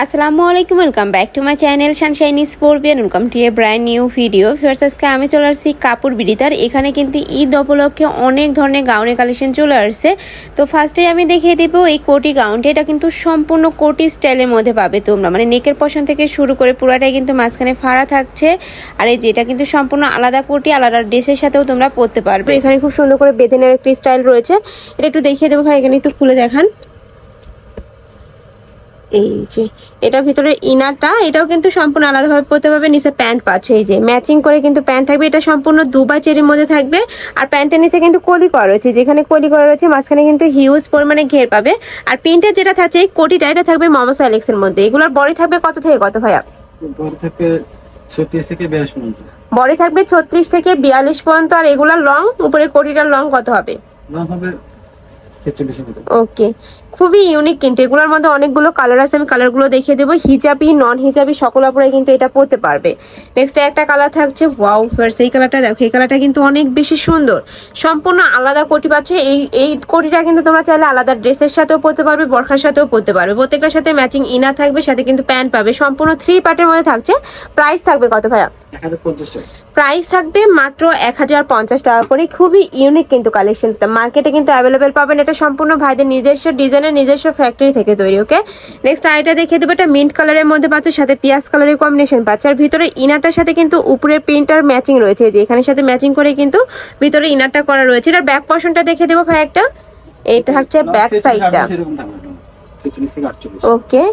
আসসালামু আলাইকুম, welcome back to my channel Sunshine Sportbian. Welcome to a brand new video. ফিয়ার্স আজকে আমি চলে আসছি কাপড় বিডিতার। এখানে কিন্তু ঈদ উপলক্ষে অনেক ধরনের গাউনের কালেকশন চলে আসছে। তো ফার্স্টে আমি দেখিয়ে দেবো এই কোটি গাউনটা। এটা কিন্তু সম্পূর্ণ কোটি স্টাইলের মধ্যে পাবে তোমরা, মানে নেকের পশন থেকে শুরু করে পুরাটাই কিন্তু মাঝখানে ফাড়া থাকছে। আর এই যেটা কিন্তু সম্পূর্ণ আলাদা কোটি, আলাদা ড্রেসের সাথেও তোমরা পরতে পারবে। এখানে খুব সুন্দর করে বেঁধে নেওয়ার একটি স্টাইল রয়েছে, এটা একটু দেখিয়ে দেবো ভাই। এখানে একটু খুলে দেখান। এই যে এটা ভিতরে ইনারটা, এটাও কিন্তু সম্পূর্ণ আলাদাভাবে পরতে পারবে। নিচে প্যান্ট পাচ্ছে, এই যে ম্যাচিং করে কিন্তু প্যান্ট থাকবে। এটা সম্পূর্ণ দুবাই চেরির মধ্যে থাকবে। আর প্যান্টের নিচে কিন্তু কলি করা রয়েছে, যেখানে কলি করা রয়েছে মাঝখানে কিন্তু হিউজ পরিমাণে ঘের পাবে। আর প্রিন্টের যেটা থাকছে এই কোটিটা, এটা থাকবে মমস অ্যালেক্স এর মধ্যে। এগুলোর বডি থাকবে কত থেকে কত ভাইয়া? বডি থাকবে 36 থেকে 42 পর্যন্ত। বডি থাকবে 36 থেকে 42 পর্যন্ত। আর এগুলার লং, উপরে কোটিটার লং কত হবে? লং হবে 46 মতো। ওকে, খুবই ইউনিক কিন্তু এগুলোর মধ্যে অনেকগুলো কালার আছে, আমি কালারগুলো দেখিয়ে দেবো। হিজাবি, নন হিজাবি সকল আপুরাই কিন্তু এটা পরতে পারবে। নেক্সট একটা কালার থাকছে, ওয়াও ফার্স্ট এই কালারটা দেখো। এই কালারটা কিন্তু অনেক বেশি সুন্দর, সম্পূর্ণ আলাদা কোটি পাচ্ছে। এই কোটিটা কিন্তু তোমরা চাইলে আলাদা ড্রেসের সাথেও পরতে পারবে, বরখার সাথেও পরতে পারবে। প্রত্যেকটার সাথে ম্যাচিং ইনার থাকবে, সাথে কিন্তু প্যান্ট পাবে। সম্পূর্ণ 3 পার্টের মধ্যে থাকছে। প্রাইস থাকবে কত ভাইয়া? 1050 টাকা। প্রাইস থাকবে মাত্র 1050 টাকা করে। খুবই ইউনিক কিন্তু কালেকশনটা, মার্কেটে কিন্তু অ্যাভেলেবেল পাবেন। এটা সম্পূর্ণ ভাইদের নিজস্ব ডিজাইনের, নিজস্ব ফ্যাক্টরি থেকে তৈরি। ওকে, নেক্সট আইটা দেখিয়ে দেবো। এটা মিন্ট কালারের মধ্যে পাচ্ছে, সাথে পিয়াজ কালারের কম্বিনেশন পাচ্ছে। আর ভিতরে ইনারটার সাথে কিন্তু উপরের প্রিন্টার ম্যাচিং রয়েছে, যে এখানের সাথে ম্যাচিং করে কিন্তু ভিতরে ইনারটা করা রয়েছে। এটার ব্যাক পোর্শনটা দেখিয়ে দেবো ভাই একটা। এইটা হচ্ছে ব্যাক সাইডটা। ওকে,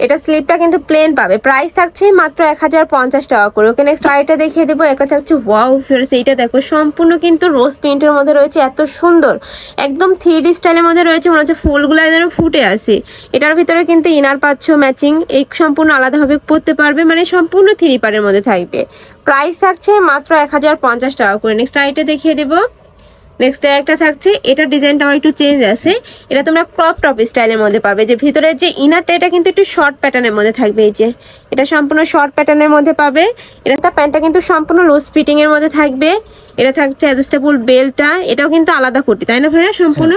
এটা স্লিপটা কিন্তু প্লেন পাবে। প্রাইস থাকছে মাত্র 1050 টাকা করে। ওকে, নেক্সট আইটা দেখিয়ে দেবো। একটা থাকছে ওয়াও ফিয়ার্স, এইটা দেখো সম্পূর্ণ কিন্তু রোজ প্রিন্টের মধ্যে রয়েছে। এত সুন্দর, একদম 3D স্টাইলের মধ্যে রয়েছে, মনে হচ্ছে ফুলগুলো একদম ফুটে আসে। এটার ভিতরে কিন্তু ইনার পাচ্ছ ম্যাচিং, এই সম্পূর্ণ আলাদাভাবে পরতে পারবে, মানে সম্পূর্ণ 3 পার্টের মধ্যে থাকবে। প্রাইস থাকছে মাত্র 1050 টাকা করে। নেক্সট আইটা দেখিয়ে দেবো। নেক্সট একটা থাকছে, এটা ডিজাইনটা আমার একটু চেঞ্জ আছে। এটা তোমরা ক্রপ টপ স্টাইলের মধ্যে পাবে, যে ভিতরে যে ইনারটা এটা কিন্তু একটু শর্ট প্যাটার্নের মধ্যে থাকবে। এই যে এটা সম্পূর্ণ শর্ট প্যাটার্নের মধ্যে পাবে। এটা প্যান্টটা কিন্তু সম্পূর্ণ লুজ ফিটিং এর মধ্যে থাকবে। এটা থাকছে অ্যাডজাস্টেবল বেল্টটা, এটাও কিন্তু আলাদা কোটি, তাই না ভাইয়া? সম্পূর্ণ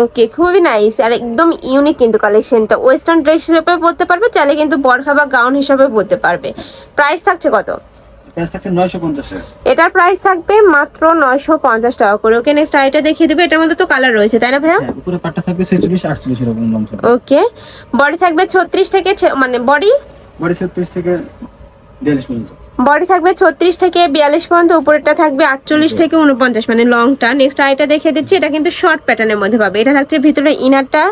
ওকে, খুবই নাইস আর একদম ইউনিক কিন্তু কালেকশনটা। ওয়েস্টার্ন ড্রেস হিসেবে পরতে পারবে, চাইলে কিন্তু বরখা বা গাউন হিসেবে পরতে পারবে। প্রাইস থাকছে কত? এটার প্রাইস থাকবে মাত্র 950 টাকা করে। ওকে, নেক্সট আইটা দেখিয়ে দেবে। এটার মধ্যে তো কালার রয়েছে, তাই না ভাইয়া? উপরে পাটটা থাকবে 46 48 এরকম লং থাকবে। ওকে, বডি থাকবে 36 থেকে মানে বডি 36 থেকে 42 পর্যন্ত। বডি থাকবে 36 থেকে 42 পর্যন্ত। উপরেরটা থাকবে 48 থেকে 49, মানে লংটা। নেক্সট আইটা দেখিয়ে দিচ্ছি। এটা কিন্তু শর্ট প্যাটার্নের মধ্যে পাবে। এটা থাকছে ভিতরে ইনারটা,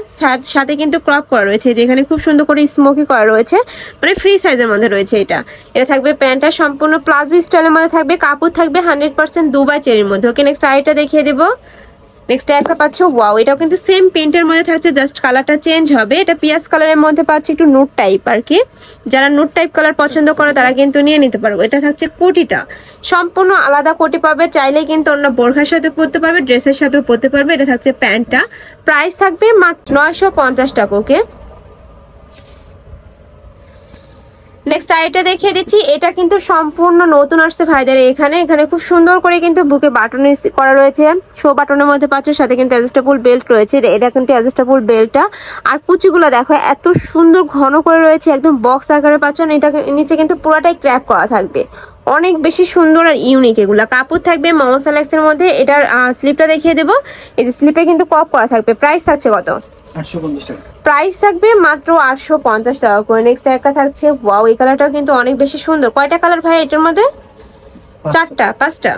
সাথে কিন্তু ক্রপ করা রয়েছে, যেখানে খুব সুন্দর করে স্মোকি করা রয়েছে, মানে ফ্রি সাইজের মধ্যে রয়েছে। এটা থাকবে প্যান্টটা সম্পূর্ণ প্লাজো স্টাইলের মধ্যে থাকবে। কাপড় থাকবে 100% দুবাই চেরির মধ্যে। ওকে, নেক্সট আইটা দেখিয়ে দেবো। নেক্সট একটা পাচ্ছ, ওয়াও এটাও কিন্তু সেম প্রিন্টের মধ্যে থাকছে, জাস্ট কালারটা চেঞ্জ হবে। এটা পিয়াজ কালারের মধ্যে পাচ্ছে, একটু নুট টাইপ আর কি। যারা নুট টাইপ কালার পছন্দ করে তারা কিন্তু নিয়ে নিতে পারবে। এটা থাকছে কোটিটা, সম্পূর্ণ আলাদা কোটি পাবে। চাইলে কিন্তু অন্য বোরখার সাথে পরতে পারবে, ড্রেসের সাথেও পরতে পারবে। এটা থাকছে প্যান্টটা। প্রাইস থাকবে মাত্র 950 টাকা। ওকে, নেক্সট আইটা দেখিয়ে দিচ্ছি। এটা কিন্তু সম্পূর্ণ নতুন আসছে ভাইদের এখানে খুব সুন্দর করে কিন্তু বুকে বাটন করা রয়েছে, শো বাটনের মধ্যে পাচ্ছ, সাথে কিন্তু অ্যাডজাস্টেবল বেল্ট রয়েছে। এটা কিন্তু অ্যাডজাস্টেবল বেল্টটা। আর কুচিগুলো দেখো এত সুন্দর ঘন করে রয়েছে, একদম বক্স আকারে পাচ্ছ। এটা নিচে কিন্তু পুরোটাই ক্র্যাপ করা থাকবে, অনেক বেশি সুন্দর আর ইউনিক। এগুলা কাপড় থাকবে মমস অ্যালেক্স এর মধ্যে। এটার স্লিপটা দেখিয়ে দেবো। এই যে স্লিপে কিন্তু কপ করা থাকবে। প্রাইস থাকছে কত? 850 টাকা। প্রাইস থাকবে মাত্র 850 টাকা করে। নেক্সট একটা থাকছে, ওয়াও এই কালারটাও কিন্তু অনেক বেশি সুন্দর। কয়টা কালার ভাই এটার মধ্যে? 5টা।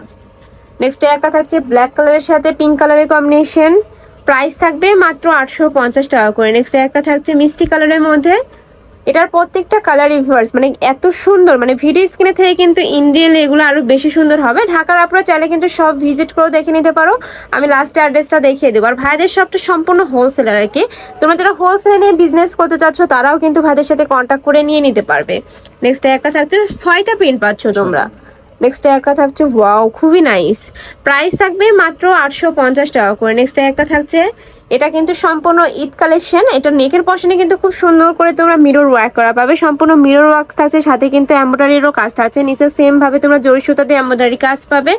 নেক্সট একটা থাকছে ব্ল্যাক কালারের সাথে পিঙ্ক কালারের কম্বিনেশন। প্রাইস থাকবে মাত্র 850 টাকা করে। নেক্সট একটা থাকছে মিষ্টি কালারের মধ্যে। এটার প্রত্যেকটা কালার রিভার্স, মানে এত সুন্দর, মানে ভিডিও স্ক্রিনে থেকে কিন্তু ইন্ডিয়ান এগুলো আরো বেশি সুন্দর হবে। ঢাকার আপনারা চাইলে কিন্তু সব ভিজিট করে দেখে নিতে পারো। আমি লাস্টে অ্যাড্রেসটা দেখিয়ে দেবো। আর ভাইদের শপটা সম্পূর্ণ হোলসেলার আর কি। তোমরা যারা হোলসেলে নিয়ে বিজনেস করতে চাচ্ছ তারাও কিন্তু ভাইদের সাথে কন্ট্যাক্ট করে নিয়ে নিতে পারবে। নেক্সট একটা থাকছে, 6টা প্রিন্ট পাচ্ছ তোমরা। নেক্সট একটা থাকছে, ওয়াও খুবই নাইস। প্রাইস থাকবে মাত্র 850 টাকা করে। নেক্সট একটা থাকছে, এটা কিন্তু সম্পূর্ণ ঈদ কালেকশন। এটা নেকের পশনে কিন্তু খুব সুন্দর করে তোমরা মিরর ওয়ার্ক করা পাবে, সম্পূর্ণ মিরর ওয়ার্ক থাকছে, সাথে কিন্তু এমব্রয়ডারিরও কাজ থাকছে। নিচে সেম ভাবে তোমরা জরি সুতা দিয়ে এমব্রয়ডারি কাজ পাবে।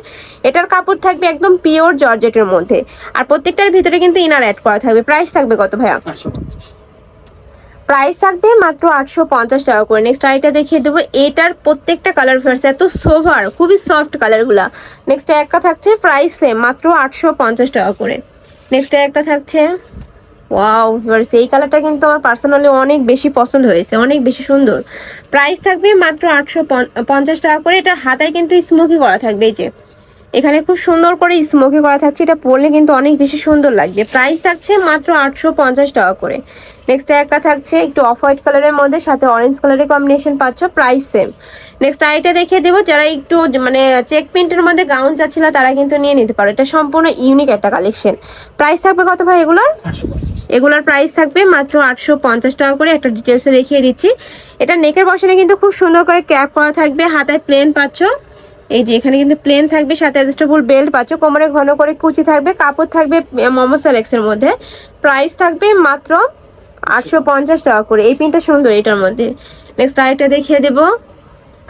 এটার কাপড় থাকবে একদম পিওর জর্জেটের মধ্যে। আর প্রত্যেকটার ভিতরে কিন্তু ইনার অ্যাড করা থাকবে। প্রাইস থাকবে কত ভাইয়া? প্রাইস থাকবে মাত্র 850 টাকা করে। নেক্সট আইটা দেখিয়ে দেবো, এটার প্রত্যেকটা কালার ফেয়ার্স এত সোভার, খুবই সফট কালারগুলা। নেক্সট একটা থাকছে প্রাইস সেম মাত্র 850 টাকা করে। নেক্সট একটা থাকছে ওয়াও ভিউয়ার্স, এই কালারটা কিন্তু আমার পার্সোনালি অনেক বেশি পছন্দ হয়েছে, অনেক বেশি সুন্দর। প্রাইস থাকবে মাত্র 850 টাকা করে। এটা হাতায় কিন্তু স্মোকি করা থাকবে, এই যে এখানে খুব সুন্দর করে স্মোকি করা থাকছে, এটা পরলে কিন্তু অনেক বেশি সুন্দর লাগবে। প্রাইস থাকছে মাত্র 850 টাকা করে। নেক্সট একটা থাকছে একটু অফ হোয়াইট কালারের মধ্যে সাথে অরেঞ্জ কালারের কম্বিনেশন পাচ্ছ, প্রাইস সেম। নেক্সট আইটা দেখিয়ে দেবো, যারা একটু মানে চেক প্রিন্টের মধ্যে গাউন চাচ্ছিল তারা কিন্তু নিয়ে নিতে পারো, এটা সম্পূর্ণ ইউনিক একটা কালেকশন। প্রাইস থাকবে কত ভাই এগুলোর? 850। এগুলোর প্রাইস থাকবে মাত্র 850 টাকা করে। একটা ডিটেলসে দেখিয়ে দিচ্ছি, এটা নেকের বসানে কিন্তু খুব সুন্দর করে ক্যাপ করা থাকবে, হাতায় প্লেন পাচ্ছ, এই যে এখানে কিন্তু প্লেন থাকবে, সাথে অ্যাডজাস্টেবল বেল্ট পাচ্ছ, কোমরে ঘন করে কুচি থাকবে, কাপড় থাকবে মোমো সেলেক্সের মধ্যে। প্রাইস থাকবে মাত্র 850 টাকা করে। এই পিনটা সুন্দর এটার মধ্যে। নেক্সট আরেকটা দেখিয়ে দেবো,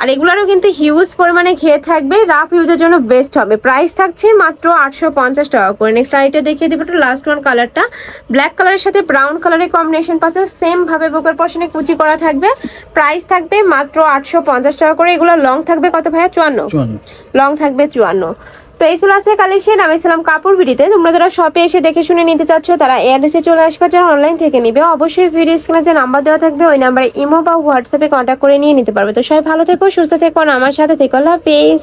আর এগুলোরও কিন্তু হিউজ পরিমাণে ঘের থাকবে, রাফ ইউজের জন্য বেস্ট হবে। প্রাইস থাকছে মাত্র 850 টাকা করে। নেক্সট আইটা দেখিয়ে দেবো, একটু লাস্ট ওয়ান কালারটা ব্ল্যাক কালারের সাথে ব্রাউন কালারের কম্বিনেশন পাচ্ছ, সেম ভাবে বুকের পশনে কুচি করা থাকবে। প্রাইস থাকবে মাত্র 850 টাকা করে। এগুলো লং থাকবে কত ভাইয়া? 54 লং থাকবে 54। তো এই ছিল আছে কালেকশন। আমি ছিলাম কাপড় বিডিতে। তোমরা যারা শপে এসে দেখে শুনে নিতে চাচ্ছ তারা অ্যাড্রেসে চলে আসবে, যারা অনলাইন থেকে নিবে অবশ্যই ভিডিও স্ক্রিনে যে নাম্বার দেওয়া থাকবে ওই নাম্বারে ইমো বা হোয়াটসঅ্যাপে কন্ট্যাক্ট করে নিয়ে নিতে পারবে। তো সবাই ভালো থেকো, সুস্থ থেকো, আর আমার সাথে থেকো। আল্লাহ হাফেজ।